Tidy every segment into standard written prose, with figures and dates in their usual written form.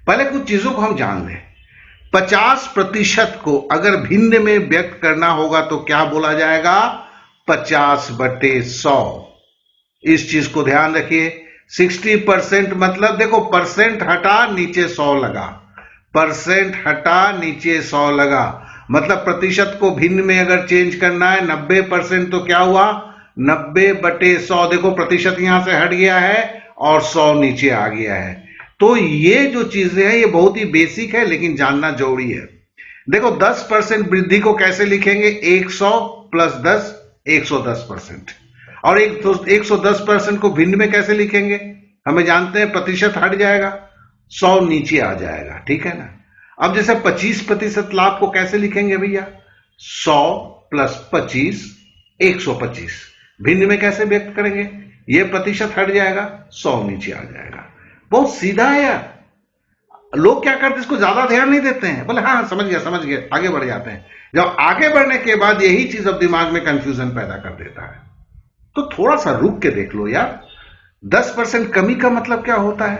पहले कुछ चीजों को हम जान लें। 50% को अगर भिन्न में व्यक्त करना होगा तो क्या बोला जाएगा? 50/100। इस चीज को ध्यान रखिए। 60% मतलब देखो, परसेंट हटा नीचे 100 लगा, परसेंट हटा नीचे 100 लगा, मतलब प्रतिशत को भिन्न में अगर चेंज करना है 90% तो क्या हुआ? 90/100। देखो प्रतिशत यहां से हट गया है और 100 नीचे आ गया है। तो ये जो चीजें हैं ये बहुत ही बेसिक है, लेकिन जानना जरूरी है। देखो 10% वृद्धि को कैसे लिखेंगे? 100 + 10 110%। और 110% को भिन्न में कैसे लिखेंगे? हमें जानते हैं प्रतिशत हट जाएगा, 100 नीचे आ जाएगा, ठीक है ना। अब जैसे 25% लाभ को कैसे लिखेंगे भैया? 100 + 25 125। भिन्न में कैसे व्यक्त करेंगे? ये प्रतिशत हट जाएगा, 100 नीचे आ जाएगा। बहुत सीधा है यार। लोग क्या करते हैं, इसको ज्यादा ध्यान नहीं देते हैं, बोले हाँ समझ गया, आगे बढ़ जाते हैं। जब आगे बढ़ने के बाद यही चीज अब दिमाग में कंफ्यूजन पैदा कर देता है। तो थोड़ा सा रुक के देख लो यार। 10% कमी का मतलब क्या होता है?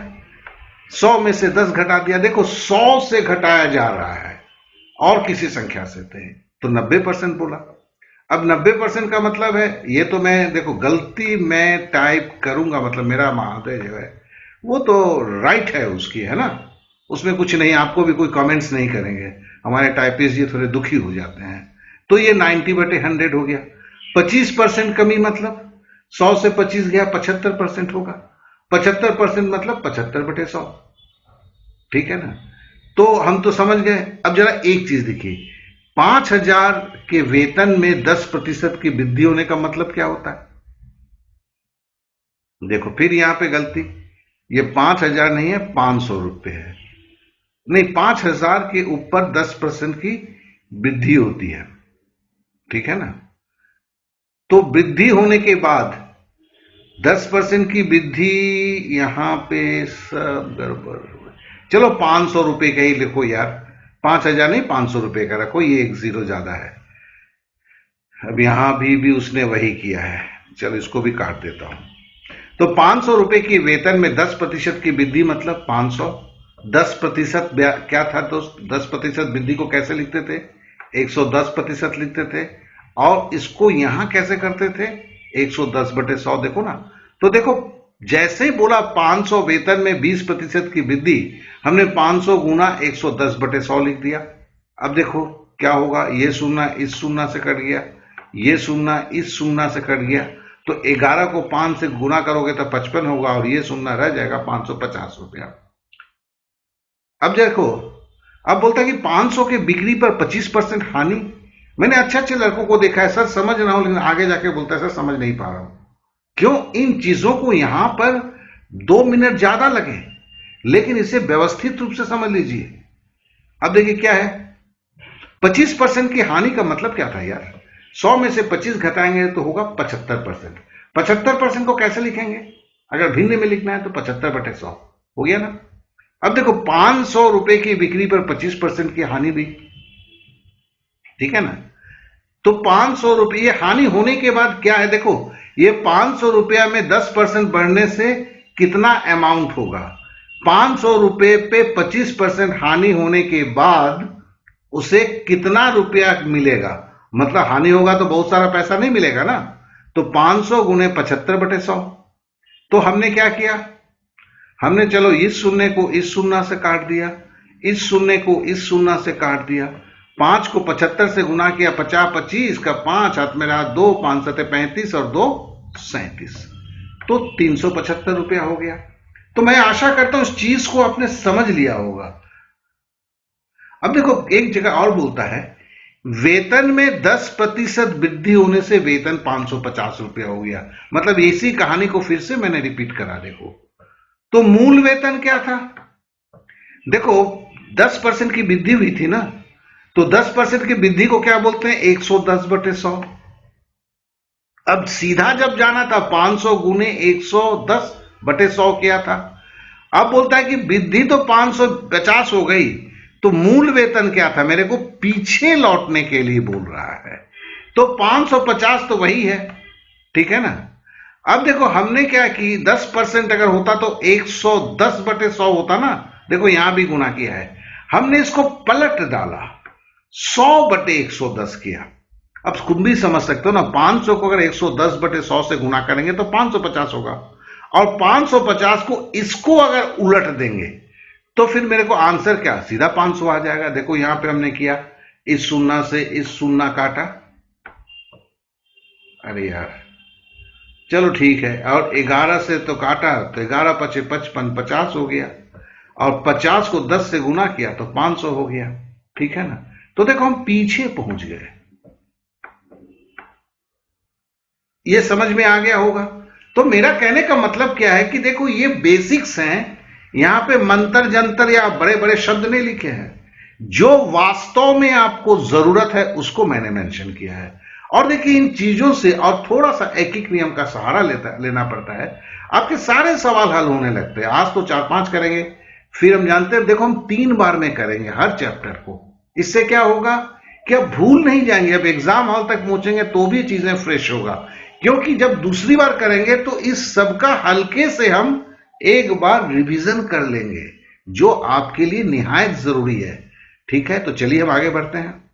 100 में से 10 घटा दिया। देखो 100 से घटाया जा रहा है और किसी संख्या से थे तो 90% बोला। अब 90% का मतलब है, ये तो मैं देखो गलती मैं टाइप करूंगा, मतलब मेरा महोदय जो है वो तो राइट है उसकी, है ना, उसमें कुछ नहीं, आपको भी कोई कमेंट्स नहीं करेंगे। हमारे टाइपिस्ट ये थोड़े दुखी हो जाते हैं। तो ये 90/100 हो गया। 25% कमी मतलब 100 से 25 गया, 75% होगा। 75% मतलब 75/100, ठीक है ना। तो हम तो समझ गए। अब जरा एक चीज देखिए, 5000 के वेतन में 10% की वृद्धि होने का मतलब क्या होता है? देखो फिर यहां पे गलती, ये 5000 नहीं है, 500 रुपए है। नहीं, 5000 के ऊपर 10% की वृद्धि होती है, ठीक है ना। तो वृद्धि होने के बाद 10% की वृद्धि, यहां पे सब गड़बड़। चलो 500 रुपए का ही लिखो यार, 5000 नहीं 500 रुपए का रखो, ये एक जीरो ज्यादा है। अब यहां भी उसने वही किया है, चलो इसको भी काट देता हूं। तो 500 रुपए की वेतन में 10% की वृद्धि मतलब 500। 10% क्या था दोस्त? 10% वृद्धि को कैसे लिखते थे? 110% लिखते थे। और इसको यहां कैसे करते थे? 110/100। देखो ना, तो देखो जैसे ही बोला 500 वेतन में 20% की वृद्धि, हमने 500 गुना 110/100 लिख दिया। अब देखो क्या होगा, ये शून्य इस शून्य से कट गया, ये शून्य इस शून्य से कट गया, तो 11 को 5 से गुना करोगे तो 55 होगा और ये शून्य रह जाएगा 550 रुपया। अब देखो, अब बोलता है कि 500 के बिक्री पर 25% हानि। मैंने अच्छे लड़कों को देखा है, सर समझ रहा हूं, लेकिन आगे जाके बोलता है सर समझ नहीं पा रहा हूं। क्यों? इन चीजों को यहां पर 2 मिनट ज्यादा लगे, लेकिन इसे व्यवस्थित रूप से समझ लीजिए। अब देखिए क्या है, 25% की हानि का मतलब क्या था यार? 100 में से 25 घटाएंगे तो होगा 75%। 75% को कैसे लिखेंगे? अगर भिन्न में लिखना है तो 75/100 हो गया ना। अब देखो 500 रुपए की बिक्री पर 25% की हानि भी, ठीक है ना। तो 500 रुपये, ये हानि होने के बाद क्या है? देखो ये 500 रुपया में 10% बढ़ने से कितना अमाउंट होगा? 500 रुपये पे 25% हानि होने के बाद उसे कितना रुपया मिलेगा? मतलब हानि होगा तो बहुत सारा पैसा नहीं मिलेगा ना। तो 500 गुने 75/100। तो हमने क्या किया? हमने चलो इस शून्य को इस शून्य से काट दिया, इस शून्य को इस शून्य से काट दिया, 5 को 75 से गुना किया, 50 25 का 5 हाथ में रहा 2, 5 7 35 और 2 37, तो 375 रुपया हो गया। तो मैं आशा करता हूं इस चीज को आपने समझ लिया होगा। अब देखो एक जगह और बोलता है, वेतन में 10% वृद्धि होने से वेतन 550 रुपया हो गया। मतलब इसी कहानी को फिर से मैंने रिपीट करा। देखो तो मूल वेतन क्या था? देखो 10% की वृद्धि हुई थी ना, तो 10% की वृद्धि को क्या बोलते हैं? 110/100। अब सीधा जब जाना था 500 गुने 110/100 किया था। अब बोलता है कि वृद्धि तो 550 हो गई, तो मूल वेतन क्या था? मेरे को पीछे लौटने के लिए बोल रहा है। तो 550 तो वही है, ठीक है ना। अब देखो हमने क्या कि 10% अगर होता तो 110/100 होता ना, देखो यहां भी गुना किया है, हमने इसको पलट डाला, 100/110 किया। अब तुम भी समझ सकते हो ना, 500 को अगर 110/100 से गुना करेंगे तो 550 होगा, और 550 को इसको अगर उलट देंगे तो फिर मेरे को आंसर क्या, सीधा 500 आ जाएगा। देखो यहां पे हमने किया, इस शून्य से इस शून्य काटा, अरे यार चलो ठीक है, और 11 से तो काटा तो 11×5=55, 50 हो गया, और 50 को 10 से गुना किया तो 500 हो गया। ठीक है ना, तो देखो हम पीछे पहुंच गए, ये समझ में आ गया होगा। तो मेरा कहने का मतलब क्या है कि देखो ये बेसिक्स हैं, यहां पे मंत्र जंतर या बड़े बड़े शब्द नहीं लिखे हैं, जो वास्तव में आपको जरूरत है उसको मैंने मेंशन किया है। और देखिए इन चीजों से और थोड़ा सा एक एक नियम का सहारा लेना पड़ता है, आपके सारे सवाल हल होने लगते हैं। आज तो 4-5 करेंगे, फिर हम जानते हैं, देखो हम 3 बार में करेंगे हर चैप्टर को। इससे क्या होगा कि अब भूल नहीं जाएंगे, अब एग्जाम हॉल तक पहुंचेंगे तो भी चीजें फ्रेश होगा, क्योंकि जब दूसरी बार करेंगे तो इस सब का हल्के से हम एक बार रिवीजन कर लेंगे, जो आपके लिए निहायत जरूरी है। ठीक है, तो चलिए हम आगे बढ़ते हैं।